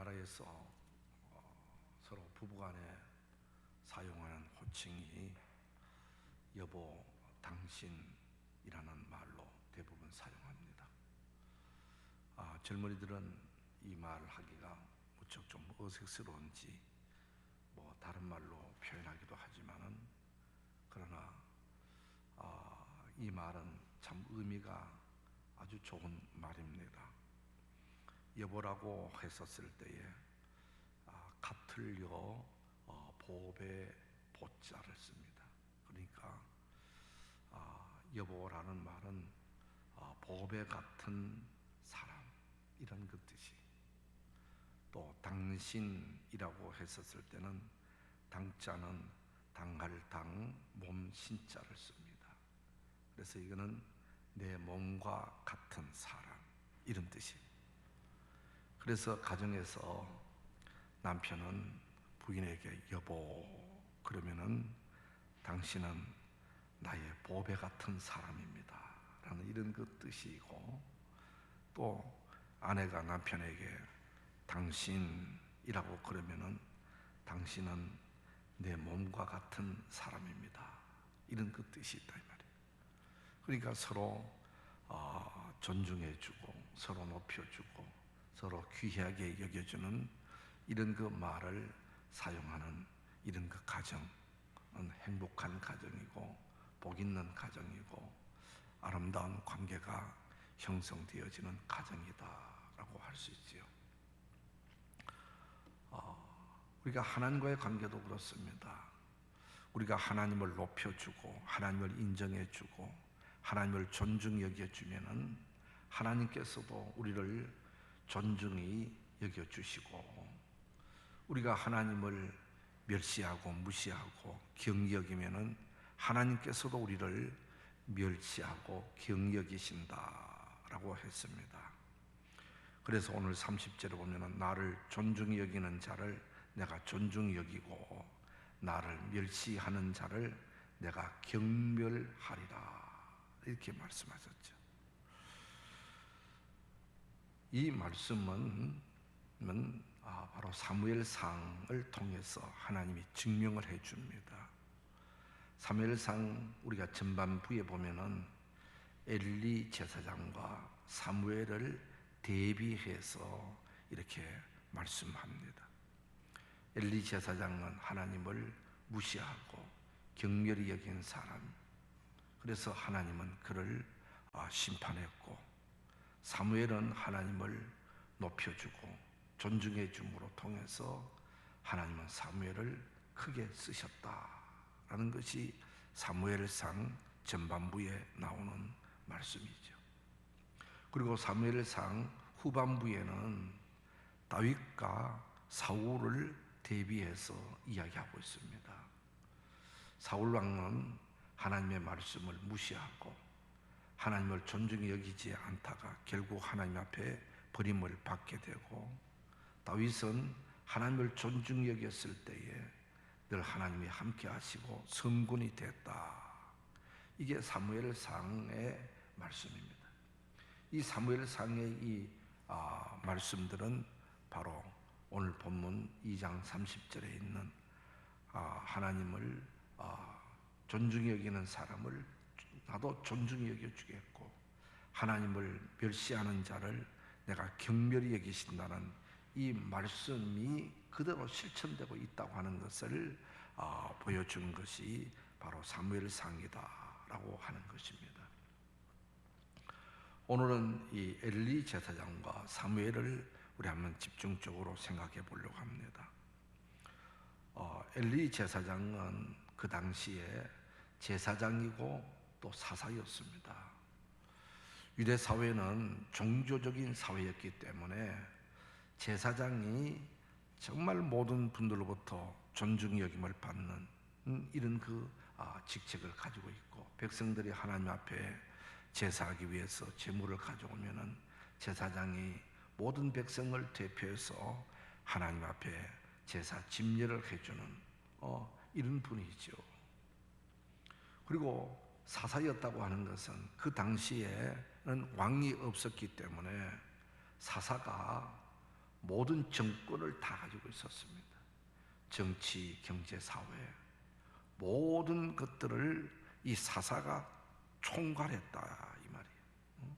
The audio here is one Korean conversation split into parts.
우리나라에서 서로 부부간에 사용하는 호칭이 여보, 당신이라는 말로 대부분 사용합니다. 젊은이들은 이 말을 하기가 무척 좀 어색스러운지 다른 말로 표현하기도 하지만은 그러나 이 말은 참 의미가 아주 좋은 말입니다. 여보라고 했었을 때에 같을 여 보배 보자를 씁니다. 그러니까 여보라는 말은 보배 같은 사람, 이런 그 뜻이. 또 당신이라고 했었을 때는 당자는 당할 당, 몸 신자를 씁니다. 그래서 이거는 내 몸과 같은 사람, 이런 뜻이에요. 그래서 가정에서 남편은 부인에게 여보 그러면은 당신은 나의 보배 같은 사람입니다 라는 이런 그 뜻이고, 또 아내가 남편에게 당신이라고 그러면은 당신은 내 몸과 같은 사람입니다, 이런 그 뜻이 있다 이 말이에요. 그러니까 서로 존중해주고 서로 높여주고 서로 귀하게 여겨주는 이런 그 말을 사용하는 이런 그 가정은 행복한 가정이고 복 있는 가정이고 아름다운 관계가 형성되어지는 가정이다라고 할 수 있지요. 우리가 하나님과의 관계도 그렇습니다. 우리가 하나님을 높여주고 하나님을 인정해주고 하나님을 존중 여겨주면은 하나님께서도 우리를 존중히 여겨주시고, 우리가 하나님을 멸시하고 무시하고 경히 여기면은 하나님께서도 우리를 멸시하고 경히 여기신다라고 했습니다. 그래서 오늘 30절에 보면은 나를 존중히 여기는 자를 내가 존중히 여기고 나를 멸시하는 자를 내가 경멸하리라, 이렇게 말씀하셨죠. 이 말씀은 바로 사무엘상을 통해서 하나님이 증명을 해줍니다. 사무엘상 우리가 전반부에 보면은 엘리 제사장과 사무엘을 대비해서 이렇게 말씀합니다. 엘리 제사장은 하나님을 무시하고 경멸히 여긴 사람, 그래서 하나님은 그를 심판했고, 사무엘은 하나님을 높여주고 존중해 줌으로 통해서 하나님은 사무엘을 크게 쓰셨다라는 것이 사무엘상 전반부에 나오는 말씀이죠. 그리고 사무엘상 후반부에는 다윗과 사울을 대비해서 이야기하고 있습니다. 사울 왕은 하나님의 말씀을 무시하고 하나님을 존중히 여기지 않다가 결국 하나님 앞에 버림을 받게 되고, 다윗은 하나님을 존중히 여겼을 때에 늘 하나님이 함께 하시고 성군이 됐다. 이게 사무엘상의 말씀입니다. 이 사무엘상의 이 말씀들은 바로 오늘 본문 2장 30절에 있는 하나님을 존중히 여기는 사람을 나도 존중히 여겨주겠고 하나님을 멸시하는 자를 내가 경멸히 여기신다는 이 말씀이 그대로 실천되고 있다고 하는 것을 보여주는 것이 바로 사무엘상이다라고 하는 것입니다. 오늘은 이 엘리 제사장과 사무엘을 우리 한번 집중적으로 생각해 보려고 합니다. 엘리 제사장은 그 당시에 제사장이고 또 사사였습니다. 유대 사회는 종교적인 사회였기 때문에 제사장이 정말 모든 분들로부터 존중 여김을 받는 이런 그 직책을 가지고 있고, 백성들이 하나님 앞에 제사하기 위해서 제물을 가져오면은 제사장이 모든 백성을 대표해서 하나님 앞에 제사 집례를 해주는 이런 분이죠. 그리고 사사였다고 하는 것은 그 당시에는 왕이 없었기 때문에 사사가 모든 정권을 다 가지고 있었습니다. 정치, 경제, 사회 모든 것들을 이 사사가 총괄했다 이 말이에요.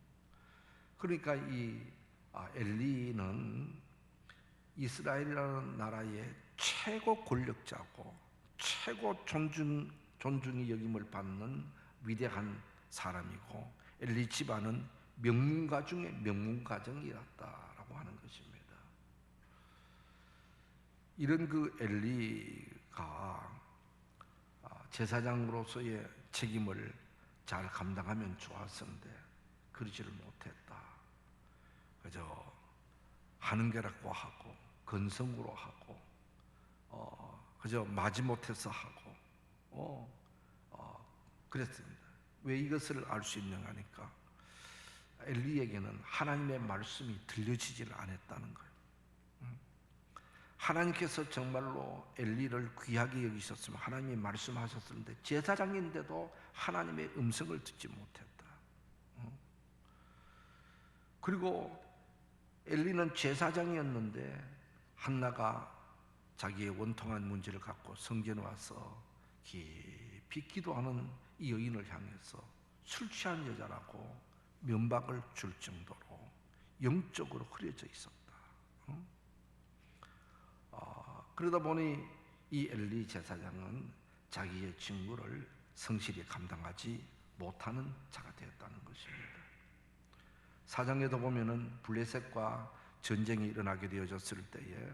그러니까 이 엘리는 이스라엘이라는 나라의 최고 권력자고 최고 존중이 여김을 받는 위대한 사람이고, 엘리 집안은 명문가 중에 명문가정이었다라고 하는 것입니다. 이런 그 엘리가 제사장으로서의 책임을 잘 감당하면 좋았었는데 그러지를 못했다. 그저 하는 게라고 하고 건성으로 하고 그저 마지못해서 하고 그랬습니다. 왜 이것을 알 수 있는가 하니까 엘리에게는 하나님의 말씀이 들려지질 않았다는 거예요. 하나님께서 정말로 엘리를 귀하게 여기셨으면 하나님이 말씀하셨는데 제사장인데도 하나님의 음성을 듣지 못했다. 그리고 엘리는 제사장이었는데 한나가 자기의 원통한 문제를 갖고 성전에 와서 깊이 기도하는 이 여인을 향해서 술 취한 여자라고 면박을 줄 정도로 영적으로 흐려져 있었다. 그러다 보니 이 엘리 제사장은 자기의 직무를 성실히 감당하지 못하는 자가 되었다는 것입니다. 사장에도 보면은 블레셋과 전쟁이 일어나게 되어졌을 때에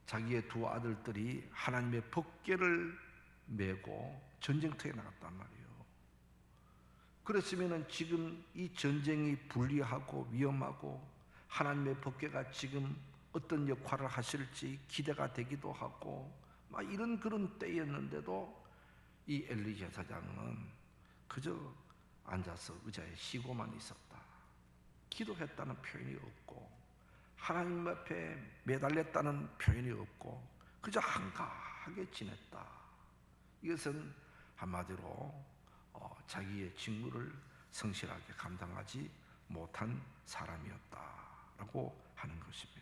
자기의 두 아들들이 하나님의 법궤를 메고 전쟁터에 나갔단 말이에요. 그랬으면은 지금 이 전쟁이 불리하고 위험하고 하나님의 법궤가 지금 어떤 역할을 하실지 기대가 되기도 하고 막 이런 그런 때였는데도 이 엘리 제사장은 그저 앉아서 의자에 쉬고만 있었다. 기도했다는 표현이 없고 하나님 앞에 매달렸다는 표현이 없고 그저 한가하게 지냈다. 이것은 한마디로 자기의 직무를 성실하게 감당하지 못한 사람이었다라고 하는 것입니다.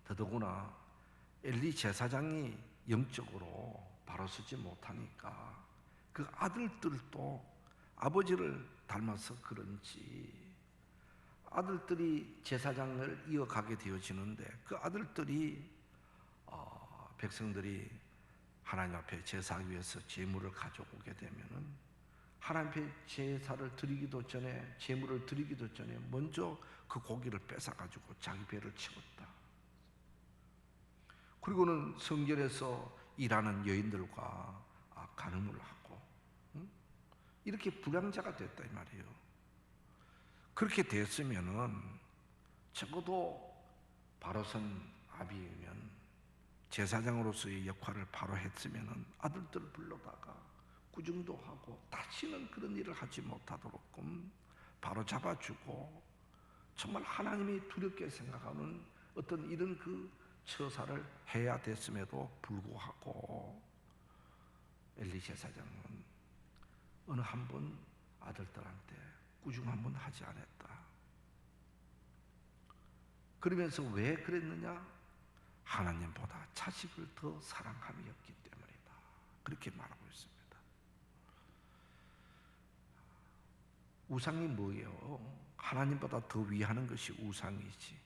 더더구나 엘리 제사장이 영적으로 바로 서지 못하니까 그 아들들도 아버지를 닮아서 그런지 아들들이 제사장을 이어가게 되어지는데 그 아들들이 백성들이 하나님 앞에 제사하기 위해서 제물을 가져오게 되면은 하나님 앞에 제사를 드리기도 전에 제물을 드리기도 전에 먼저 그 고기를 뺏어가지고 자기 배를 채웠다. 그리고는 성전에서 일하는 여인들과 간음을 하고 이렇게 불량자가 됐다 이 말이에요. 그렇게 됐으면은 적어도 바로선 아비이면 제사장으로서의 역할을 바로 했으면은 아들들을 불러다가 구정도 하고 다시는 그런 일을 하지 못하도록 바로 잡아주고 정말 하나님이 두렵게 생각하는 어떤 이런 그 처사를 해야 됐음에도 불구하고 엘리 제사장은 어느 한 번 아들들한테 꾸중 한 번 하지 않았다. 그러면서 왜 그랬느냐? 하나님보다 자식을 더 사랑함이었기 때문이다. 그렇게 말하고 있습니다. 우상이 뭐예요? 하나님보다 더 위하는 것이 우상이지.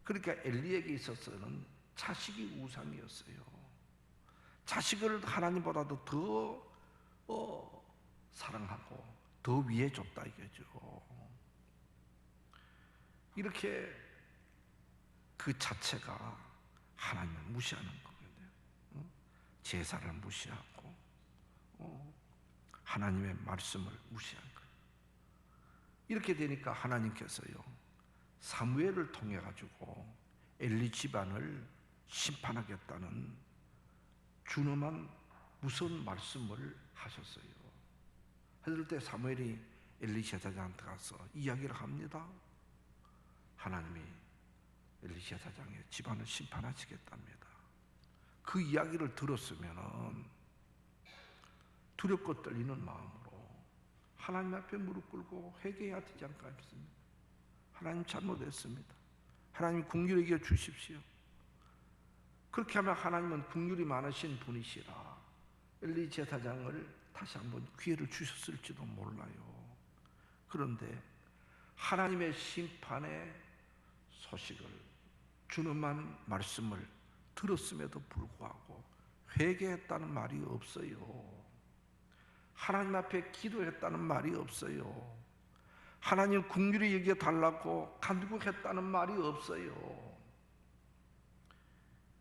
그러니까 엘리에게 있어서는 자식이 우상이었어요. 자식을 하나님보다도 더 사랑하고 더 위해 줬다 이거죠. 이렇게 그 자체가 하나님을 무시하는 거거든요. 제사를 무시하고 하나님의 말씀을 무시한 거예요. 이렇게 되니까 하나님께서요 사무엘을 통해 가지고 엘리 집안을 심판하겠다는 준엄한 무서운 말씀을 하셨어요. 그럴 때 사무엘이 엘리 제사장한테 가서 이야기를 합니다. 하나님이 엘리 제사장의 집안을 심판하시겠답니다. 그 이야기를 들었으면 두렵고 떨리는 마음으로 하나님 앞에 무릎 꿇고 회개해야 되지 않을까 싶습니다. 하나님 잘못했습니다. 하나님 긍휼히 여겨 주십시오. 그렇게 하면 하나님은 긍휼이 많으신 분이시라 엘리 제사장을 다시 한번 기회를 주셨을지도 몰라요. 그런데 하나님의 심판의 소식을 준엄한 말씀을 들었음에도 불구하고 회개했다는 말이 없어요. 하나님 앞에 기도했다는 말이 없어요. 하나님 긍휼히 여겨달라고 간구했다는 말이 없어요.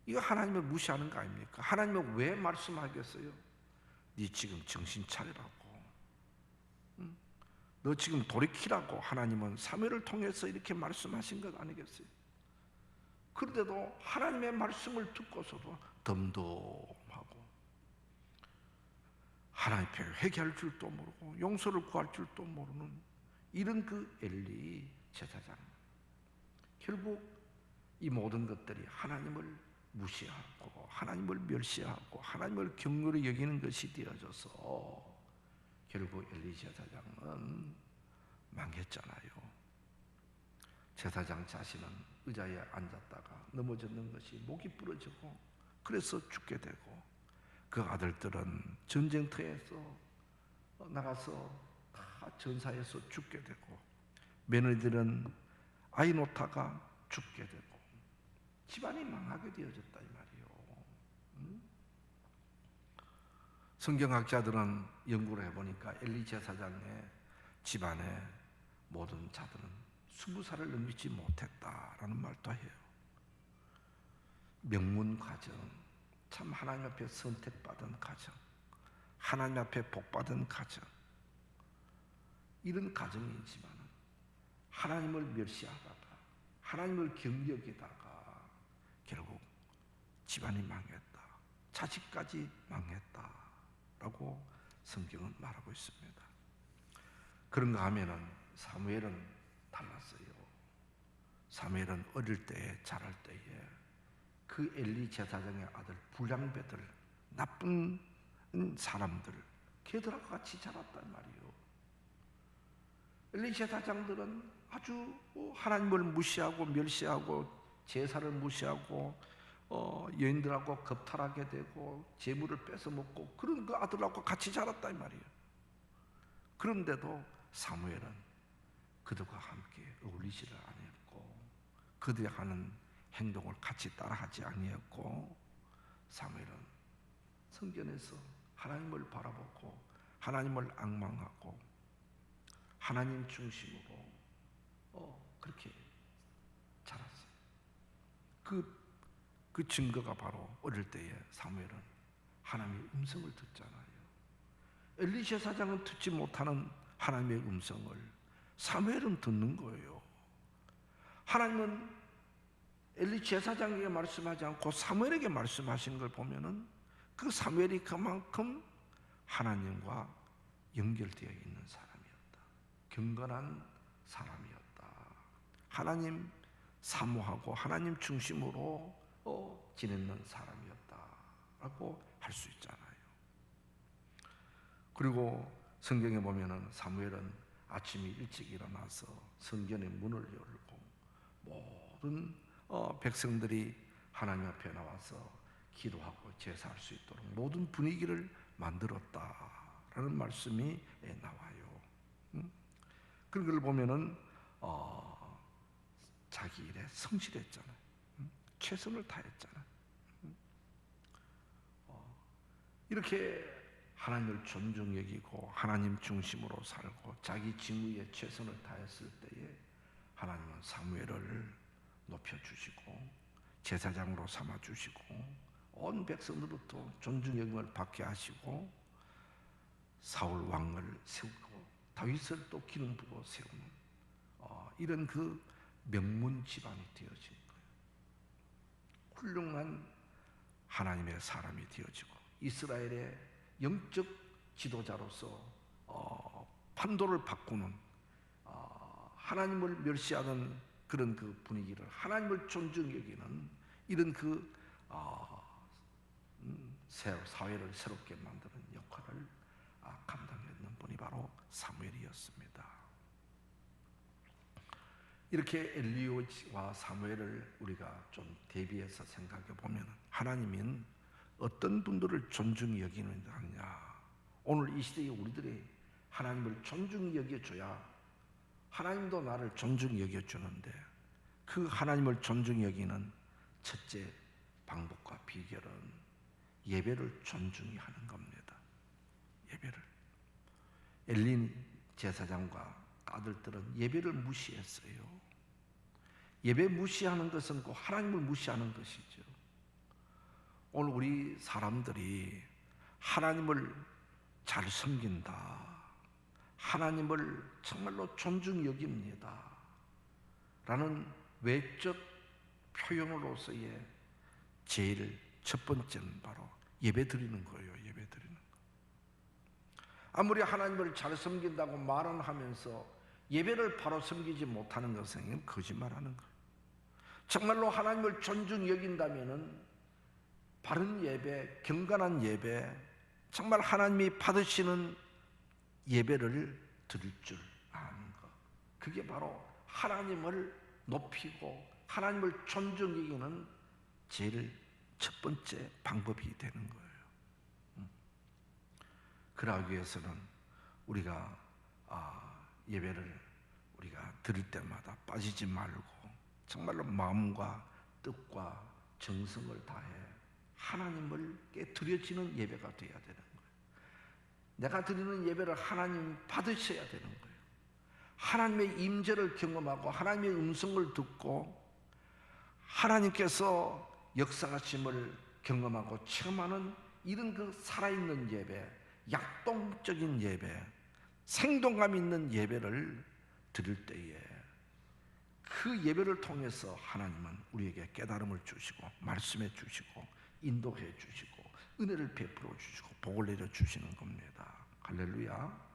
이거 하나님을 무시하는 거 아닙니까? 하나님은 왜 말씀하겠어요? 네 지금 정신 차리라고, 너 지금 돌이키라고 하나님은 사무엘을 통해서 이렇게 말씀하신 것 아니겠어요? 그런데도 하나님의 말씀을 듣고서도 덤덤하고 하나님 앞에 회개할 줄도 모르고 용서를 구할 줄도 모르는 이런 그 엘리 제사장, 결국 이 모든 것들이 하나님을 무시하고 하나님을 멸시하고 하나님을 경멸히 여기는 것이 되어져서 결국 엘리 제사장은 망했잖아요. 제사장 자신은 의자에 앉았다가 넘어졌는 것이 목이 부러지고 그래서 죽게 되고, 그 아들들은 전쟁터에서 나가서 다 전사해서 죽게 되고, 며느리들은 아이 놓다가 죽게 되고 집안이 망하게 되어졌다 이 말이에요. 성경학자들은 연구를 해보니까 엘리 제사장의 집안의 모든 자들은 20살을 넘기지 못했다라는 말도 해요. 명문 가정, 참 하나님 앞에 선택받은 가정, 하나님 앞에 복받은 가정, 이런 가정이지만 하나님을 멸시하다가 하나님을 경여기다가 결국 집안이 망했다, 자식까지 망했다라고 성경은 말하고 있습니다. 그런가 하면은 사무엘은 달랐어요. 사무엘은 어릴 때에, 자랄 때에 그 엘리 제사장의 아들 불량배들, 나쁜 사람들, 걔들하고 같이 자랐단 말이에요. 엘리 제사장들은 아주 하나님을 무시하고 멸시하고 제사를 무시하고 여인들하고 겁탈하게 되고 재물을 뺏어먹고 그런 그 아들하고 같이 자랐단 말이에요. 그런데도 사무엘은 그들과 함께 어울리지를 아니했고 그들이 하는 행동을 같이 따라하지 아니했고, 사무엘은 성전에서 하나님을 바라보고 하나님을 앙망하고 하나님 중심으로 그렇게 자랐어요. 그 증거가 바로 어릴 때에 사무엘은 하나님의 음성을 듣잖아요. 엘리 제사장은 듣지 못하는 하나님의 음성을 사무엘은 듣는 거예요. 하나님은 엘리 제사장에게 말씀하지 않고 사무엘에게 말씀하시는 걸 보면은 그 사무엘이 그만큼 하나님과 연결되어 있는 사람이었다. 경건한 사람이었다. 하나님 사모하고 하나님 중심으로 지내는 사람이었다라고 할 수 있잖아요. 그리고 성경에 보면은 사무엘은 아침에 일찍 일어나서 성전의 문을 열고 모든 백성들이 하나님 앞에 나와서 기도하고 제사할 수 있도록 모든 분위기를 만들었다라는 말씀이 나와요. 그런 걸 보면은 자기 일에 성실했잖아요. 최선을 다했잖아요. 이렇게 하나님을 존중 여기고 하나님 중심으로 살고 자기 직무에 최선을 다했을 때에 하나님은 사무엘을 높여주시고 제사장으로 삼아주시고 온 백성으로부터 존중 여김을 받게 하시고 사울 왕을 세우고 다윗을 또 기름 부어 세우는 이런 그 명문 집안이 되어진 거예요. 훌륭한 하나님의 사람이 되어지고 이스라엘의 영적 지도자로서 판도를 바꾸는, 하나님을 멸시하는 그런 그 분위기를 하나님을 존중 여기는 이런 그 사회를 새롭게 만드는 역할을 감당했는 분이 바로 사무엘이었습니다. 이렇게 엘리야와 사무엘을 우리가 좀 대비해서 생각해 보면 하나님은 어떤 분들을 존중히 여기느냐. 오늘 이 시대에 우리들이 하나님을 존중히 여겨줘야 하나님도 나를 존중히 여겨주는데, 그 하나님을 존중히 여기는 첫째 방법과 비결은 예배를 존중히 하는 겁니다. 예배를. 엘리 제사장과 아들들은 예배를 무시했어요. 예배 무시하는 것은 그 하나님을 무시하는 것이죠. 오늘 우리 사람들이 하나님을 잘 섬긴다, 하나님을 정말로 존중히 여깁니다 라는 외적 표현으로서의 제일 첫 번째는 바로 예배 드리는 거예요. 예배 드리는 거. 아무리 하나님을 잘 섬긴다고 말은 하면서 예배를 바로 섬기지 못하는 것은 거짓말하는 거예요. 정말로 하나님을 존중히 여긴다면은 바른 예배, 경건한 예배, 정말 하나님이 받으시는 예배를 드릴 줄 아는 것, 그게 바로 하나님을 높이고 하나님을 존중히 여기는 제일 첫 번째 방법이 되는 거예요. 그러기 위해서는 우리가 예배를 우리가 드릴 때마다 빠지지 말고 정말로 마음과 뜻과 정성을 다해 하나님께 드려지는 예배가 되어야 되는 거예요. 내가 드리는 예배를 하나님 받으셔야 되는 거예요. 하나님의 임재를 경험하고 하나님의 음성을 듣고 하나님께서 역사하심을 경험하고 체험하는 이런 그 살아있는 예배, 약동적인 예배, 생동감 있는 예배를 드릴 때에 그 예배를 통해서 하나님은 우리에게 깨달음을 주시고 말씀해 주시고 인도해 주시고 은혜를 베풀어 주시고 복을 내려 주시는 겁니다. 할렐루야.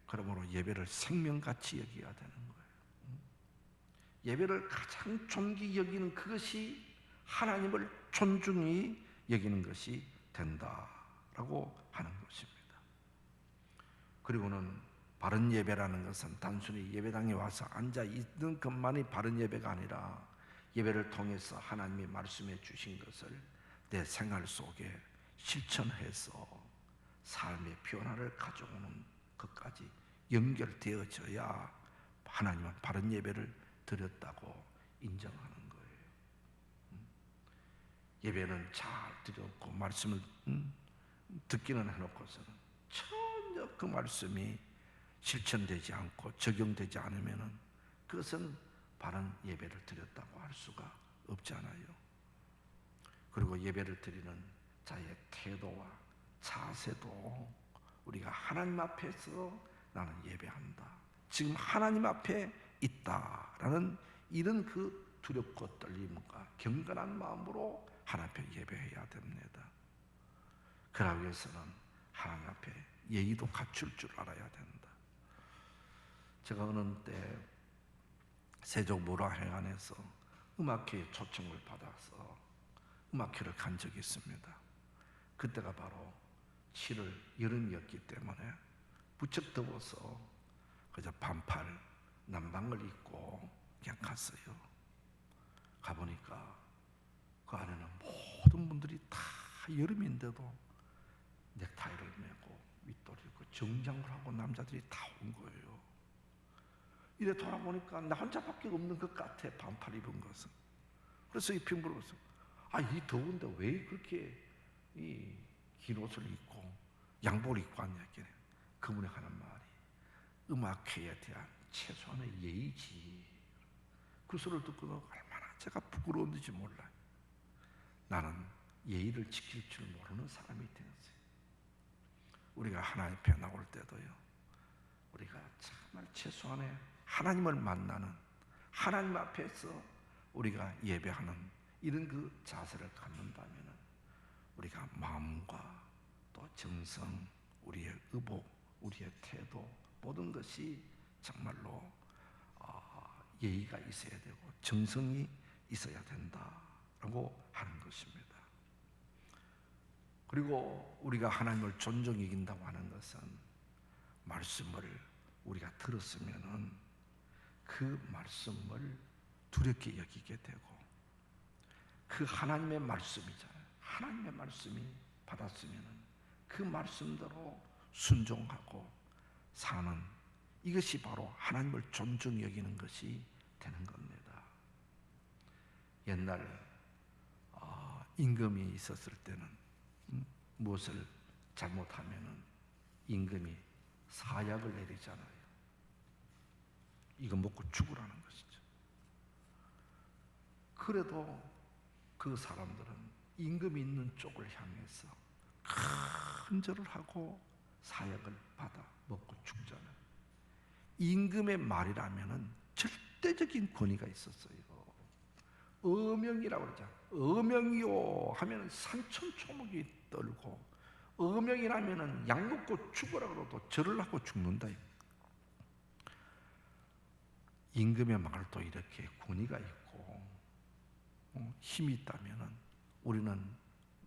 그러므로 예배를 생명같이 여겨야 되는 거예요. 예배를 가장 존귀히 여기는 그것이 하나님을 존중히 여기는 것이 된다라고 하는 것입니다. 그리고는 바른 예배라는 것은 단순히 예배당에 와서 앉아 있는 것만이 바른 예배가 아니라 예배를 통해서 하나님이 말씀해 주신 것을 내 생활 속에 실천해서 삶의 변화를 가져오는 것까지 연결되어져야 하나님은 바른 예배를 드렸다고 인정하는 거예요. 예배는 잘 드렸고 말씀을 듣기는 해놓고서는 전혀 그 말씀이 실천되지 않고 적용되지 않으면 그것은 바른 예배를 드렸다고 할 수가 없잖아요. 그리고 예배를 드리는 자의 태도와 자세도 우리가 하나님 앞에서 나는 예배한다, 지금 하나님 앞에 있다라는 이런 그 두렵고 떨림과 경건한 마음으로 하나님 앞에 예배해야 됩니다. 그러기 위해서는 하나님 앞에 예의도 갖출 줄 알아야 된다. 제가 어느 때 세종문화회관에서 음악회에 초청을 받아서 음악회를 간 적이 있습니다. 그때가 바로 7월 여름이었기 때문에 부쩍 더워서 그저 반팔 남방을 입고 그냥 갔어요. 가보니까 그 안에는 모든 분들이 다 여름인데도 넥타이를 메고 윗도리 입고 정장을 하고 남자들이 다 온 거예요. 이래 돌아보니까 나 혼자밖에 없는 것 같아, 반팔 입은 것은. 그래서 이 핑물어서 이 더운데 왜 그렇게 이 긴 옷을 입고 양복을 입고 왔냐 했더니 그분이 하는 말이 음악회에 대한 최소한의 예의지. 그 소리를 듣고는 얼마나 제가 부끄러웠는지 몰라요. 나는 예의를 지킬 줄 모르는 사람이 되었어요. 우리가 하나님 앞에 나올 때도요, 우리가 정말 최소한의 하나님을 만나는, 하나님 앞에서 우리가 예배하는 이런 그 자세를 갖는다면 우리가 마음과 또 정성, 우리의 의복, 우리의 태도, 모든 것이 정말로 예의가 있어야 되고 정성이 있어야 된다라고 하는 것입니다. 그리고 우리가 하나님을 존중히 여긴다고 하는 것은 말씀을 우리가 들었으면은 그 말씀을 두렵게 여기게 되고, 그 하나님의 말씀이잖아요. 하나님의 말씀이 받았으면 그 말씀대로 순종하고 사는, 이것이 바로 하나님을 존중 여기는 것이 되는 겁니다. 옛날 임금이 있었을 때는 무엇을 잘못하면 임금이 사약을 내리잖아요. 이거 먹고 죽으라는 것이죠. 그래도 그 사람들은 임금이 있는 쪽을 향해서 큰 절을 하고 사약을 받아 먹고 죽잖아요. 임금의 말이라면은 절대적인 권위가 있었어요. 어명이라고 그러죠. 어명이요 하면은 산천초목이 떨고, 어명이라면은 약 먹고 죽어라 그러도 절을 하고 죽는다. 임금의 말도 이렇게 권위가 있고 힘이 있다면은 우리는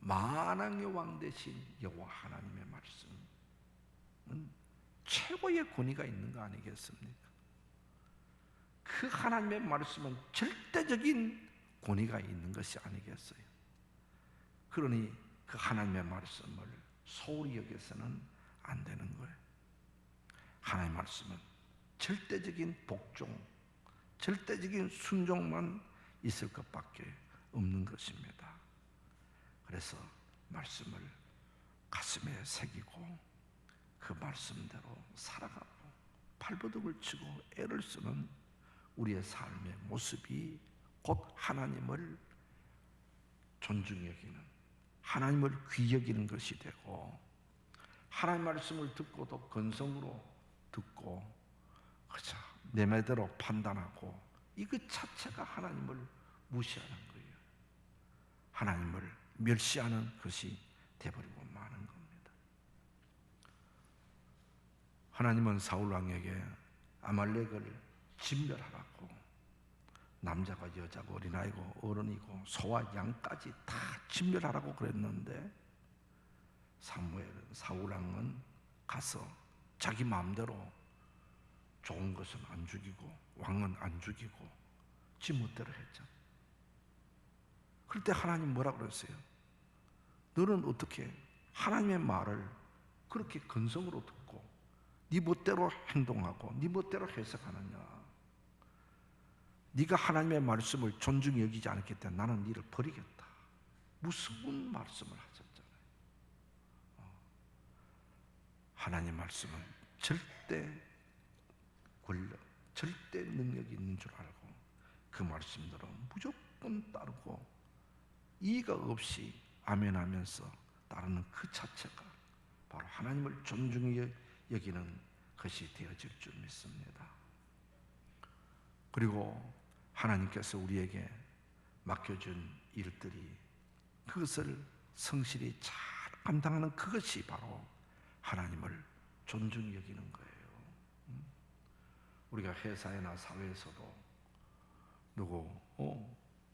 만왕의 왕 되신 여호와 하나님의 말씀은 최고의 권위가 있는 거 아니겠습니까? 그 하나님의 말씀은 절대적인 권위가 있는 것이 아니겠어요? 그러니 그 하나님의 말씀을 소홀히 여겨서는 안 되는 거예요. 하나님의 말씀은 절대적인 복종, 절대적인 순종만 있을 것밖에 없는 것입니다. 그래서 말씀을 가슴에 새기고 그 말씀대로 살아가고 발버둥을 치고 애를 쓰는 우리의 삶의 모습이 곧 하나님을 존중히 여기는, 하나님을 귀히 여기는 것이 되고, 하나님 말씀을 듣고도 건성으로 듣고 그저 내 말대로 판단하고, 이것 자체가 하나님을 무시하는 거예요. 하나님을 멸시하는 것이 되어버리고 마는 겁니다. 하나님은 사울 왕에게 아말렉을 진멸하라고, 남자가 여자고 어린아이고 어른이고 소와 양까지 다 진멸하라고 그랬는데, 사울 왕은 가서 자기 마음대로 좋은 것은 안 죽이고 왕은 안 죽이고 지 멋대로 했죠. 그럴 때 하나님 뭐라 그랬어요? 너는 어떻게 하나님의 말을 그렇게 건성으로 듣고 네 멋대로 행동하고 네 멋대로 해석하느냐? 네가 하나님의 말씀을 존중히 여기지 않기 때문에 나는 너를 버리겠다. 무서운 말씀을 하셨잖아요. 하나님 말씀은 절대 권력, 절대 능력이 있는 줄 알고 그 말씀대로 무조건 따르고 이의가 없이 아멘하면서 따르는 그 자체가 바로 하나님을 존중히 여기는 것이 되어질 줄 믿습니다. 그리고 하나님께서 우리에게 맡겨준 일들이 그것을 성실히 잘 감당하는 그것이 바로 하나님을 존중히 여기는 거예요. 우리가 회사나 사회에서도 누구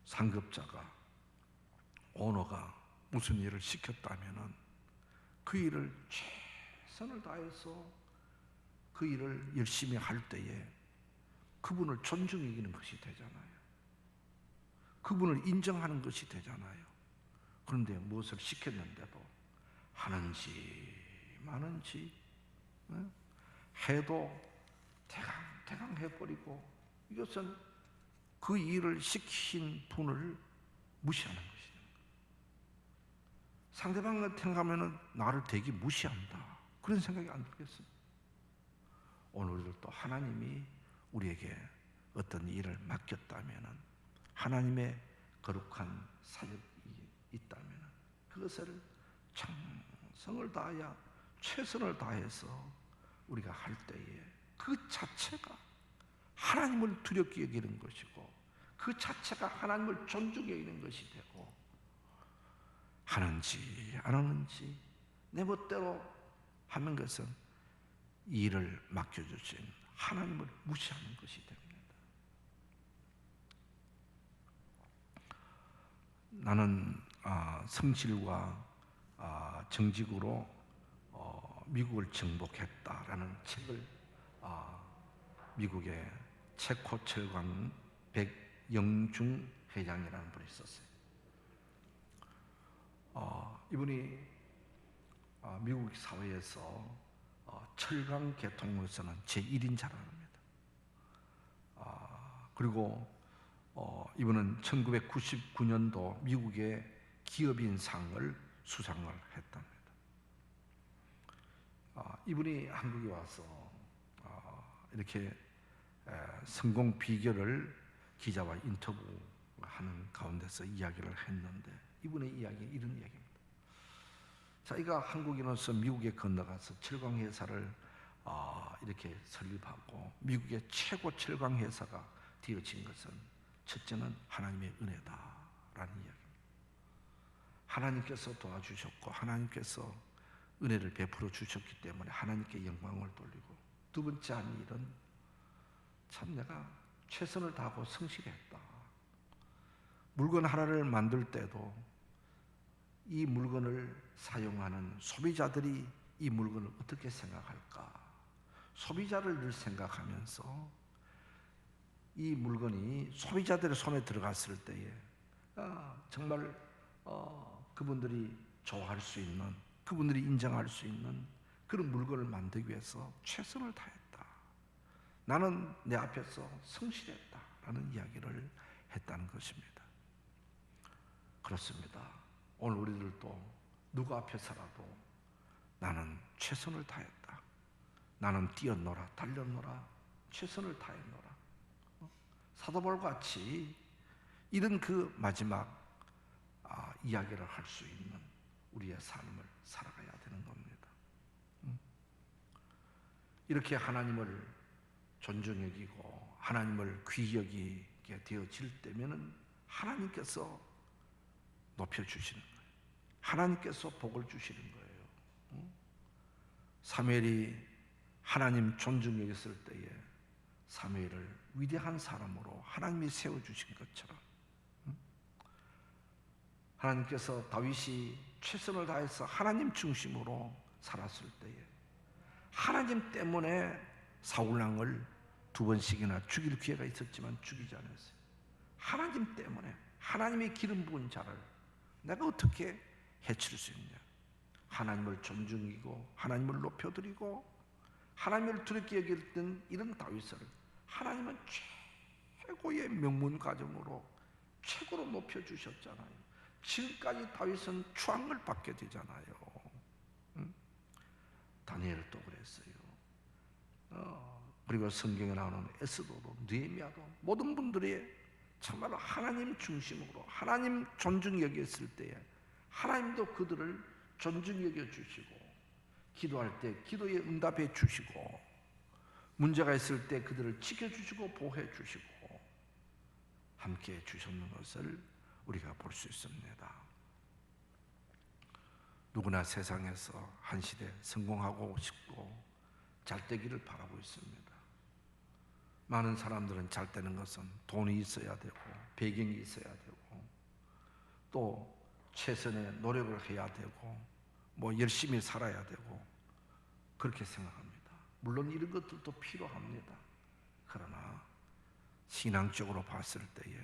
상급자가, 오너가 무슨 일을 시켰다면은 그 일을 최선을 다해서 그 일을 열심히 할 때에 그분을 존중히 여기는 것이 되잖아요. 그분을 인정하는 것이 되잖아요. 그런데 무엇을 시켰는데도 하는지 마는지 해도 대강 해버리고, 이것은 그 일을 시킨 분을 무시하는 것이에요. 상대방한테 생각하면 나를 되게 무시한다, 그런 생각이 안 들겠어요? 오늘도 또 하나님이 우리에게 어떤 일을 맡겼다면, 하나님의 거룩한 사역이 있다면 그것을 정성을 다하여 최선을 다해서 우리가 할 때에 그 자체가 하나님을 두렵게 여기는 것이고, 그 자체가 하나님을 존중히 여기는 것이 되고, 하는지 안 하는지 내 멋대로 하는 것은 일을 맡겨주신 하나님을 무시하는 것이 됩니다. 나는 성실과 정직으로 미국을 정복했다라는 책을 미국의 체코 철강 백영중 회장이라는 분이 있었어요. 이분이 미국 사회에서 철강 계통으로서는 제1인자라는 겁니다. 그리고 이분은 1999년도 미국의 기업인상을 수상을 했답니다. 이분이 한국에 와서 이렇게 성공 비결을 기자와 인터뷰하는 가운데서 이야기를 했는데, 이분의 이야기 이런 이야기입니다. 자기가 한국인으로서 미국에 건너가서 철강 회사를 이렇게 설립하고 미국의 최고 철강 회사가 되어진 것은 첫째는 하나님의 은혜다라는 이야기입니다. 하나님께서 도와주셨고 하나님께서 은혜를 베풀어 주셨기 때문에 하나님께 영광을 돌리고, 두 번째 한 일은 참 내가 최선을 다하고 성실했다. 물건 하나를 만들 때도 이 물건을 사용하는 소비자들이 이 물건을 어떻게 생각할까? 소비자를 늘 생각하면서 이 물건이 소비자들의 손에 들어갔을 때에 정말 그분들이 좋아할 수 있는, 그분들이 인정할 수 있는 그런 물건을 만들기 위해서 최선을 다했다. 나는 내 앞에서 성실했다라는 이야기를 했다는 것입니다. 그렇습니다. 오늘 우리들도 누구 앞에서라도 나는 최선을 다했다, 나는 뛰었노라, 달렸노라, 최선을 다했노라, 사도 바울같이 이런 그 마지막 이야기를 할 수 있는 우리의 삶을 살아가야 되는 겁니다. 이렇게 하나님을 존중 여기고 하나님을 귀히 여기게 되어질 때면은 하나님께서 높여주시는 거예요. 하나님께서 복을 주시는 거예요. 사무엘이 하나님 존중 여겼을 때에 사무엘을 위대한 사람으로 하나님이 세워주신 것처럼, 하나님께서 다윗이 최선을 다해서 하나님 중심으로 살았을 때에 하나님 때문에 사울왕을 2번씩이나 죽일 기회가 있었지만 죽이지 않았어요. 하나님 때문에, 하나님의 기름 부은 자를 내가 어떻게 해칠 수 있냐? 하나님을 존중이고 하나님을 높여드리고 하나님을 두렵게 여겼던 이런 다윗을 하나님은 최고의 명문 가정으로 최고로 높여주셨잖아요. 지금까지 다윗은 추앙을 받게 되잖아요. 다니엘도 그랬어요. 그리고 성경에 나오는 에스더도, 느헤미야도 모든 분들이 정말로 하나님 중심으로 하나님 존중 여겼을 때에 하나님도 그들을 존중 여겨 주시고, 기도할 때 기도에 응답해 주시고, 문제가 있을 때 그들을 지켜주시고 보호해 주시고 함께 해 주셨는 것을 우리가 볼 수 있습니다. 누구나 세상에서 한 시대 성공하고 싶고 잘 되기를 바라고 있습니다. 많은 사람들은 잘 되는 것은 돈이 있어야 되고 배경이 있어야 되고 또 최선의 노력을 해야 되고 열심히 살아야 되고 그렇게 생각합니다. 물론 이런 것들도 필요합니다. 그러나 신앙적으로 봤을 때에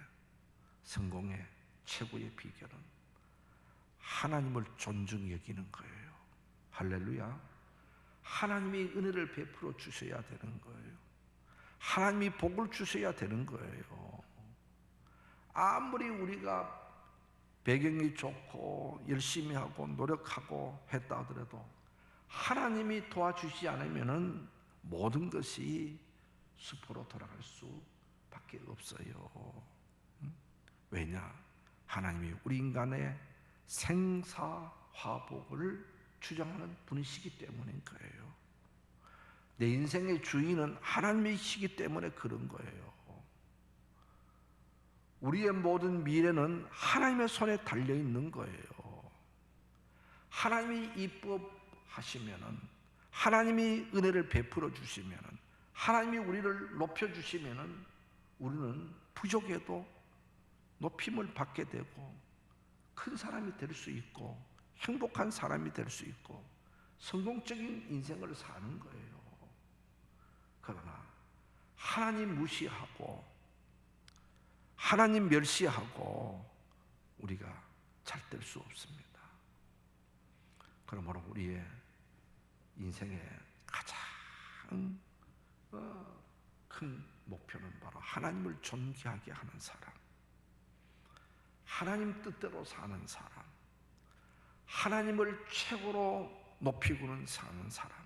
성공의 최고의 비결은 하나님을 존중 여기는 거예요. 할렐루야. 하나님이 은혜를 베풀어 주셔야 되는 거예요. 하나님이 복을 주셔야 되는 거예요. 아무리 우리가 배경이 좋고 열심히 하고 노력하고 했다 하더라도 하나님이 도와주시지 않으면 모든 것이 수포로 돌아갈 수밖에 없어요. 왜냐? 하나님이 우리 인간의 생사화복을 주장하는 분이시기 때문인 거예요. 내 인생의 주인은 하나님이시기 때문에 그런 거예요. 우리의 모든 미래는 하나님의 손에 달려 있는 거예요. 하나님이 입법하시면은, 하나님이 은혜를 베풀어 주시면은, 하나님이 우리를 높여 주시면은 우리는 부족해도 높임을 받게 되고 큰 사람이 될 수 있고 행복한 사람이 될 수 있고 성공적인 인생을 사는 거예요. 그러나 하나님 무시하고 하나님 멸시하고 우리가 잘 될 수 없습니다. 그러므로 우리의 인생의 가장 큰 목표는 바로 하나님을 존귀하게 하는 사람, 하나님 뜻대로 사는 사람, 하나님을 최고로 높이고는 사는 사람,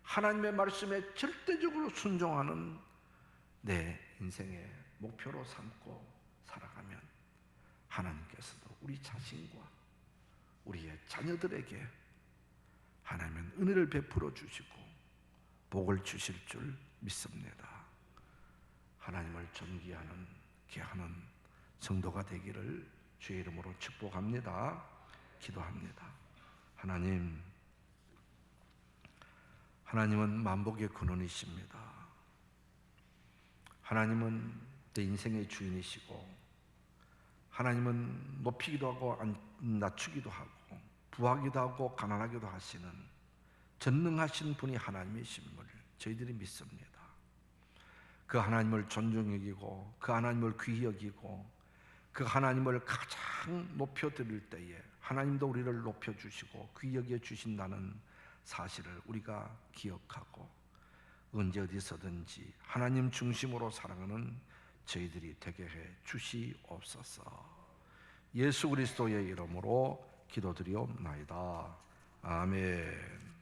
하나님의 말씀에 절대적으로 순종하는 내 인생의 목표로 삼고 살아가면 하나님께서도 우리 자신과 우리의 자녀들에게 하나님은 은혜를 베풀어 주시고 복을 주실 줄 믿습니다. 하나님을 존귀하는 귀하는 성도가 되기를 주의 이름으로 축복합니다. 기도합니다. 하나님은 만복의 근원이십니다. 하나님은 내 인생의 주인이시고 하나님은 높이기도 하고 낮추기도 하고 부하기도 하고 가난하기도 하시는 전능하신 분이 하나님이심을 저희들이 믿습니다. 그 하나님을 존중히 여기고 그 하나님을 귀히 여기고 그 하나님을 가장 높여드릴 때에 하나님도 우리를 높여주시고 귀히 여겨주신다는 사실을 우리가 기억하고 언제 어디서든지 하나님 중심으로 살아가는 저희들이 되게 해 주시옵소서. 예수 그리스도의 이름으로 기도드리옵나이다. 아멘.